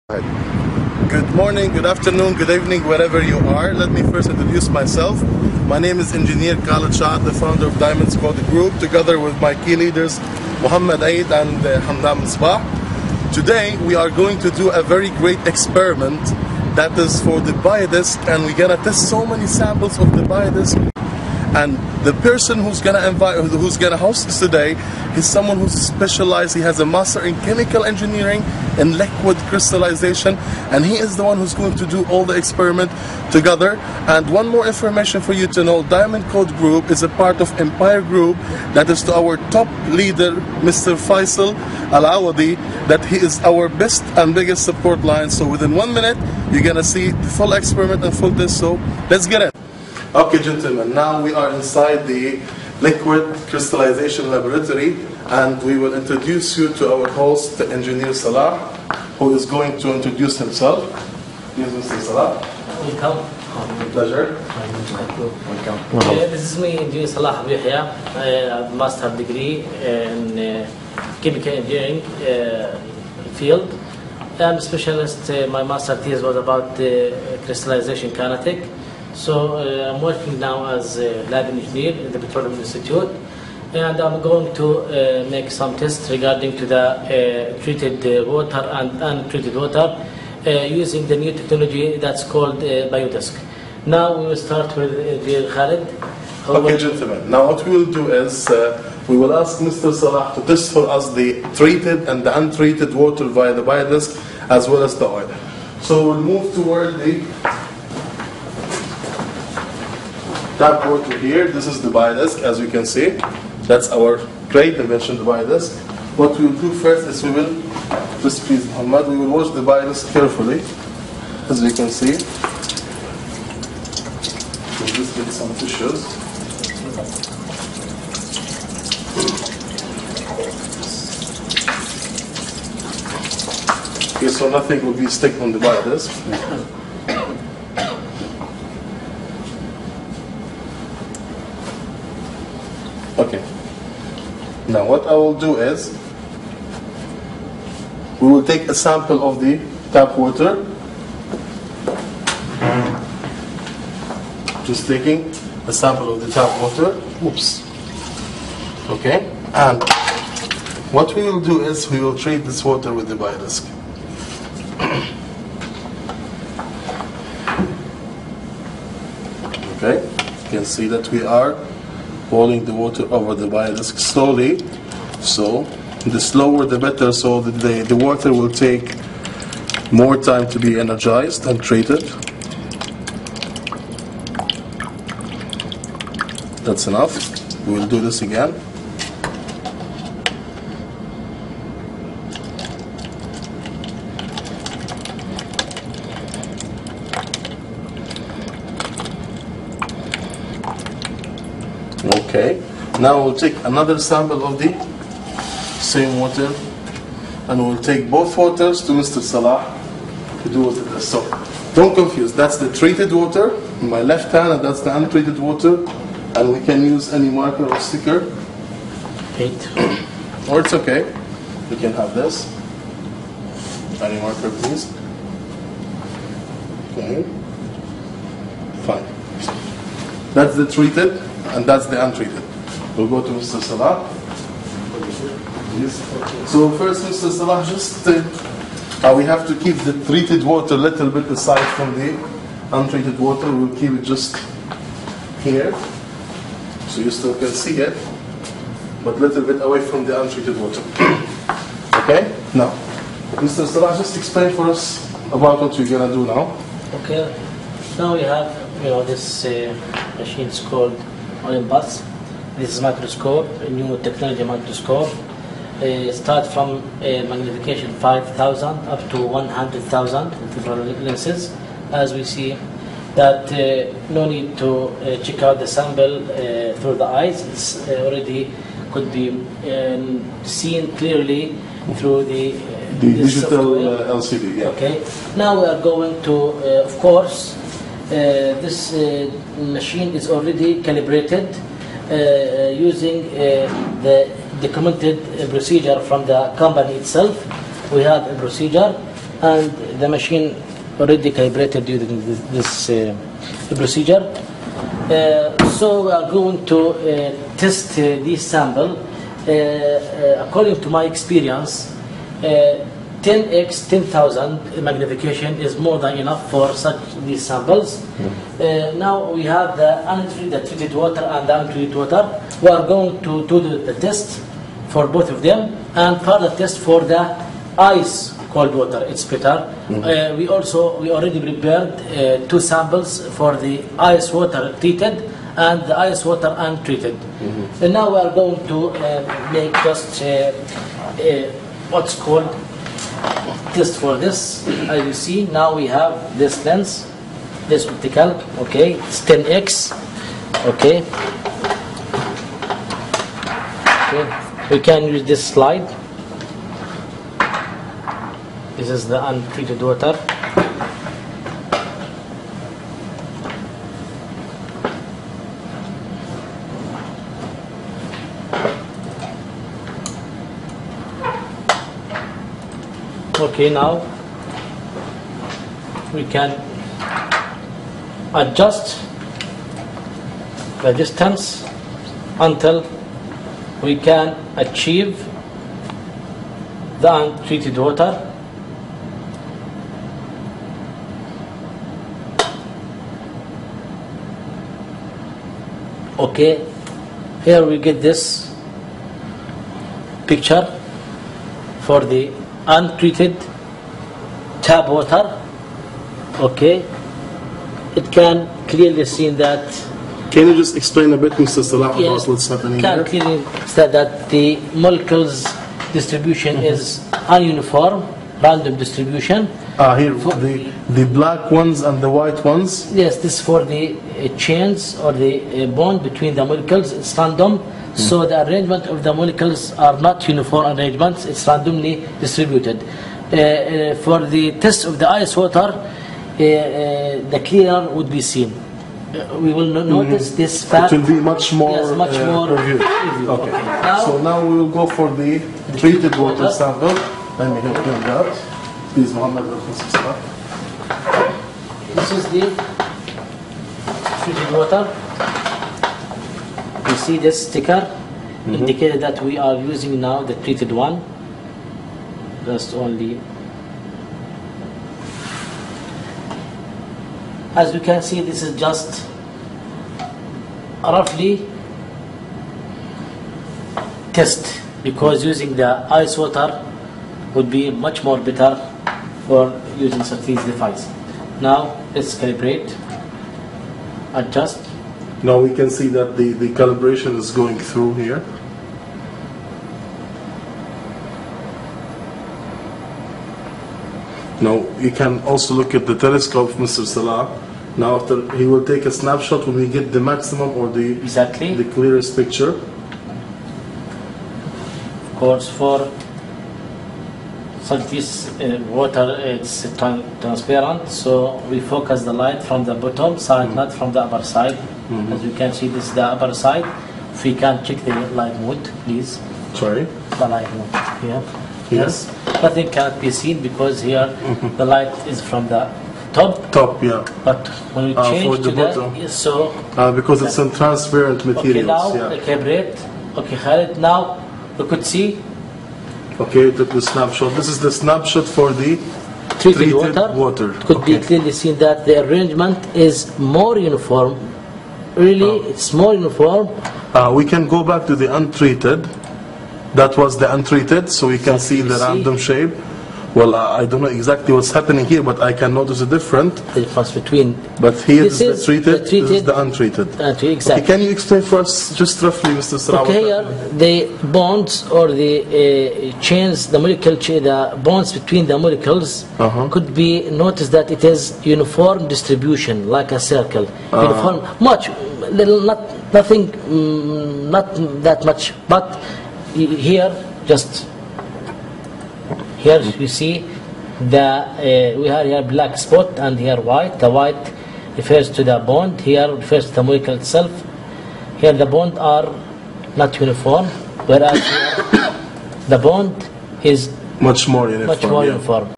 Good morning, good afternoon, good evening, wherever you are. Let me first introduce myself. My name is Engineer Khaled Shah, the founder of Diamonds Code Group, together with my key leaders Mohammed Aid and Hamdam Misbah. Today we are going to do a very great experiment that is for the Biodisc, and we're gonna test so many samples of the Biodisc. And the person who's gonna host us today is someone who's specialized. He has a master in chemical engineering and liquid crystallization, and he is the one who's going to do all the experiment together. And one more information for you to know: Diamond Code Group is a part of Empire Group, that is to our top leader, Mr. Faisal Al-Awadi, that he is our best and biggest support line. So within 1 minute, you're gonna see the full experiment and full test. So let's get it. Okay, gentlemen, now we are inside the liquid crystallization laboratory, and we will introduce you to our host, Engineer Salah, who is going to introduce himself. Yes, Mr. Salah. Welcome. Pleasure. Welcome. This is me, Engineer Salah Yahya. I have a master degree in chemical engineering field. I'm a specialist. My master thesis was about crystallization kinetic. So I'm working now as a lab engineer in the Petroleum Institute, and I'm going to make some tests regarding to the treated water and untreated water using the new technology that's called Biodisc. Now we will start with Khaled. Okay, gentlemen. Now what we will do is we will ask Mr. Salah to test for us the treated and the untreated water via the Biodisc as well as the oil. So we'll move toward the tap water here. This is the Biodisc, as you can see. That's our great invention, the Biodisc. What we will do first is we will, just please Muhammad, we will wash the Biodisc carefully, as you can see. We'll just get some tissues. Okay, so nothing will be stuck on the Biodisc. Okay. Now what I will do is, we will take a sample of the tap water. Just taking a sample of the tap water. Oops. Okay. And what we will do is, we will treat this water with the Biodisc. Okay. You can see that we are pouring the water over the Biodisc slowly. So the slower the better, so that the water will take more time to be energized and treated. That's enough. We will do this again. Okay, now we'll take another sample of the same water, and we'll take both waters to Mr. Salah to do with it. So don't confuse, that's the treated water in my left hand, and that's the untreated water, and we can use any marker or sticker. Or it's okay, we can have this. Any marker, please. Okay, fine. That's the treated, and that's the untreated. We'll go to Mr. Salah. Yes. So first, Mr. Salah, just we have to keep the treated water a little bit aside from the untreated water. We'll keep it just here, so you still can see it, but a little bit away from the untreated water. Okay? Now, Mr. Salah, just explain for us about what we're going to do now. Okay. Now we have, this machine is called Olympus. This is microscope, a new technology microscope. Start from magnification 5,000 up to 100,000 infrared lenses. As we see that no need to check out the sample through the eyes. It's already could be seen clearly through the digital LCD. Yeah. Okay. Now we are going to, of course, this machine is already calibrated using the documented procedure from the company itself. We have a procedure and the machine already calibrated during this procedure. So we are going to test this sample. According to my experience, 10x 10,000 magnification is more than enough for such these samples. Now we have the treated water and the untreated water. We are going to do the test for both of them and further test for the ice cold water. It's better. We already prepared 2 samples for the ice water treated and the ice water untreated. And now we are going to make just what's called test for this. As you see, now we have this lens, this optical. Okay, it's 10x. Okay. We can use this slide. This is the untreated water. Okay, now we can adjust the distance until we can achieve the untreated water. Okay, here we get this picture for the untreated tap water. Okay, it can clearly see that. Can you just explain a bit, Mr. Salah, about what's happening here? Can clearly say that the molecules distribution is ununiform, random distribution. Here, the black ones and the white ones. Yes, this is for the chains or the bond between the molecules. It's random. So the arrangement of the molecules are not uniform arrangements, it's randomly distributed. For the test of the ice water, the clearer would be seen. We will notice this fact. It will be much more, yes, much more reviewed. Okay. So now we will go for the treated water sample. Let me help you on that. Please, Muhammad. This is the treated water. You see this sticker indicated that we are using now the treated one. Just only. As you can see, this is just roughly test, because using the ice water would be much more better for using such these devices. Now let's calibrate, adjust. Now we can see that the calibration is going through here. Now you can also look at the telescope, Mr. Salah. Now after he will take a snapshot when we get the maximum or the clearest picture. Of course, for such this water, it's transparent, so we focus the light from the bottom side, not from the upper side. As you can see, this is the upper side. If we can check the light mode, please. Sorry? The light mode. Yeah. Yes. Nothing cannot be seen because here the light is from the top. Top, yeah. But when we change to the bottom. Because it's in transparent materials. Okay, now calibrate. Okay, Khalid, now we could see. Okay, took the snapshot. This is the snapshot for the treated water. It could be clearly seen that the arrangement is more uniform. Really, it's more uniform. We can go back to the untreated. That was the untreated, so we can see the random shape. Well, I don't know exactly what's happening here, but I can notice a difference between. But here is the treated, this is the untreated. Exactly. Okay, can you explain for us, just roughly, Mr. Salah? Okay, here the bonds or the chains, the bonds between the molecules could be noticed that it is uniform distribution, like a circle. Uniform, not that much, but here you see we have here black spot and here white. The white refers to the bond, here refers to the molecule itself. Here the bond are not uniform, whereas here the bond is much more uniform.